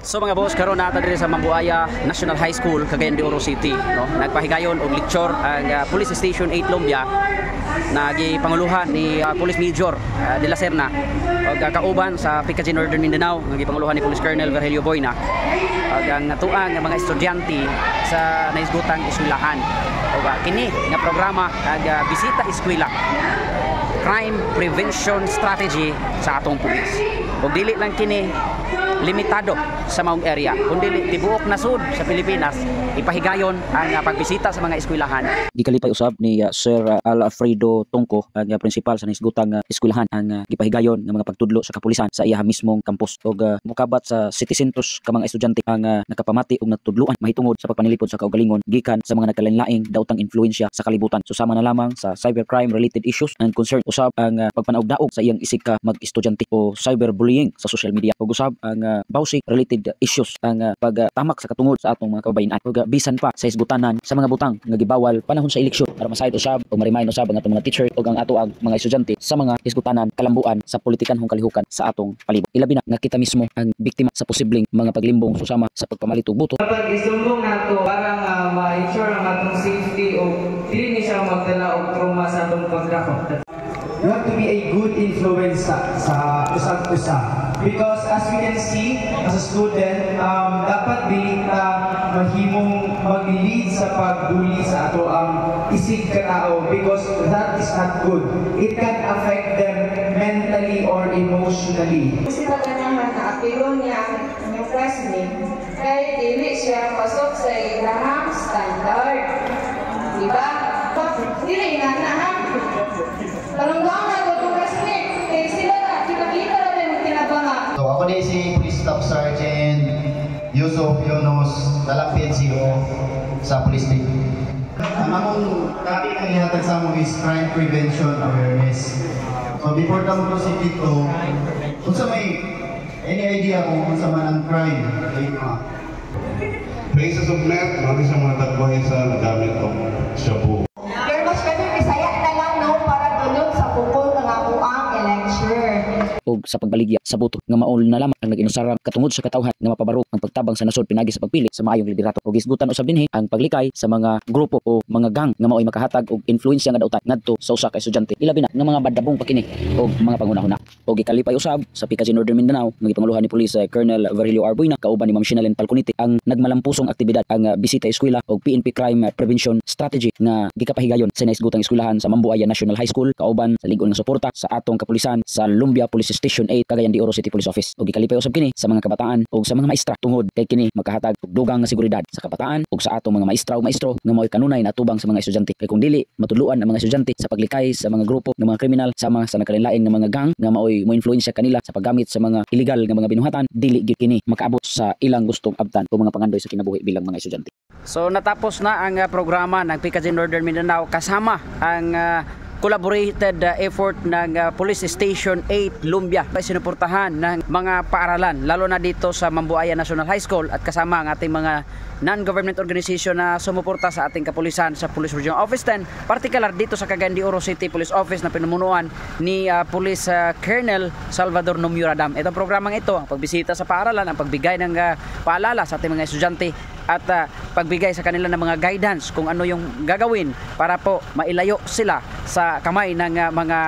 So mga boss, karon na diri sa Mambuaya National High School, Cagayan de Oro City, no. Nagpahigayon og lecture ang Police Station 8 Lumbia nagipanguluhan ni Police Major de la Serna og kauban sa PKG Northern Mindanao nagipanguluhan ni Police Colonel Virgilio Boyna ug ang natuang mga estudyante sa naisgutang eskwelahan. Og kini nga programa ag bisita eskwela, crime prevention strategy sa atong pulis. Og dili lang kini limitado sa maong area, kundi tibuok nasud sa Pilipinas ipahigayon ang pagbisita sa mga eskwelahan. Gikalipay usab ni Sir Alfredo Tongko, ang principal sa naisgutang eskwelahan, ang gipahigayon nga mga pagtudlo sa kapulisan sa iya mismong campus og mukabat sa city centers ka mga estudyante ang nakapamati og natudluan mahitungod sa pagpanilipod sa kaugalingon gikan sa mga nagkalain-laing daotang influensya sa kalibutan. Susama na lamang sa cybercrime related issues and concern usab ang pagpanaog-daog sa iyang isig ka mag-estudyante o cyberbullying sa social media ug usab ang basic related issues ang pagtamak sa katungod sa atong mga kababayen ug bisan pa sa isgutanan sa mga butang nga gibawal panahon sa eleksyon para masayod usab o ma-remind usab ang atong mga teacher ug ang ato ang mga estudyante sa mga isgutanan kalambuan sa politikanhong kalihukan sa atong palibot. Ilabi na nga kita mismo ang biktima sa posibleng mga paglimbong susama sa pagpamalit og boto. Kapag isumbong nato para ma-ensure ang atong safety o dili ni siya magdala og trauma sa atong pagdako. You have to be a good influence sa usag-usa. Because as we can see, as a student, dapat dili ta mahimong mag-lead sa pagbuli sa ato ang isig katao because that is not good. It can affect them mentally or emotionally. Kasi maganahan na apiro niya ang classmate kaya dili siya pasok sa ilahang standard. Diba? Dili na na ha? Talunggang na ko itong classmate. Eh sila na, kita-kita na rin ang tinabanga. So ako din si Police Staff Sergeant Yusuf Yunus, dalang PNCO sa Police State. Ang among dati na ihatag sa among is crime prevention awareness. So before ka mo proceed dito, kung sa may any idea kung sa man ang crime, Places of net, marami sa mga tagbuhay sa nagamit ng shabu. Pero mas better Bisaya na lang no para dunod sa pukol ng ako ang lecture. Og sa pagbaligya sa boto nga maul na lamang ang nag-inusarang katungod sa katawhan nga mapabarok ang pagtabang sa nasod pinagi sa pagpili sa maayong liderato. Og isgutan usab dinhi ang paglikay sa mga grupo o mga gang nga mao'y makahatag og influensya nga daotan ngadto sa usa ka estudyante. Ilabi na nga mga badabong pa kini og mga pangunahuna. Og gikalipay usab sa PKG Northern Mindanao nga gipanguluhan ni Police Colonel Virgilio R. Boyna kauban ni Ma'am Shinalyn Falconete ang nagmalampusong aktibidad ang bisita eskwela og PNP crime prevention strategy nga gikapahigayon sa naisgutang eskwelahan sa Mambuaya National High School kauban sa lig-on nga suporta sa atong kapulisan sa Lumbia Police Station 8 Cagayan de Oro City Police Office. Og gikalipay usab kini sa mga kabataan og sa mga maestra tungod kay kini makahatag og dugang nga seguridad sa kabataan og sa atong mga maestra ug maestro nga mao'y kanunay na atubang sa mga estudyante. Kay kung dili matudluan ang mga estudyante sa paglikay sa mga grupo ng mga kriminal sama sa nagkalain-lain nga mga gang nga mao'y moinfluensya kanila sa paggamit sa mga illegal nga mga binuhatan, dili gyud kini makaabot sa ilang gustong abtan o mga pangandoy sa kinabuhi bilang mga estudyante. So natapos na ang programa ng PKG Northern Mindanao kasama ang collaborated effort ng Police Station 8 Lumbia ay sinuportahan ng mga paaralan lalo na dito sa Mambuaya National High School at kasama ang ating mga non-government organization na sumuporta sa ating kapulisan sa Police Regional Office 10, particular dito sa Cagayan de Oro City Police Office na pinumunuan ni Police Colonel Salvador Nomuradam. Itong programang ito, ang pagbisita sa paaralan, ang pagbigay ng paalala sa ating mga estudyante at pagbigay sa kanila ng mga guidance kung ano yung gagawin para po mailayo sila sa kamay ng mga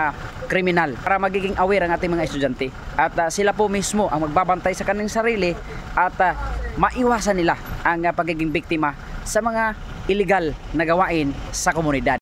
kriminal, para magiging aware ang ating mga estudyante at sila po mismo ang magbabantay sa kanilang sarili at maiwasan nila ang pagiging biktima sa mga illegal na gawain sa komunidad.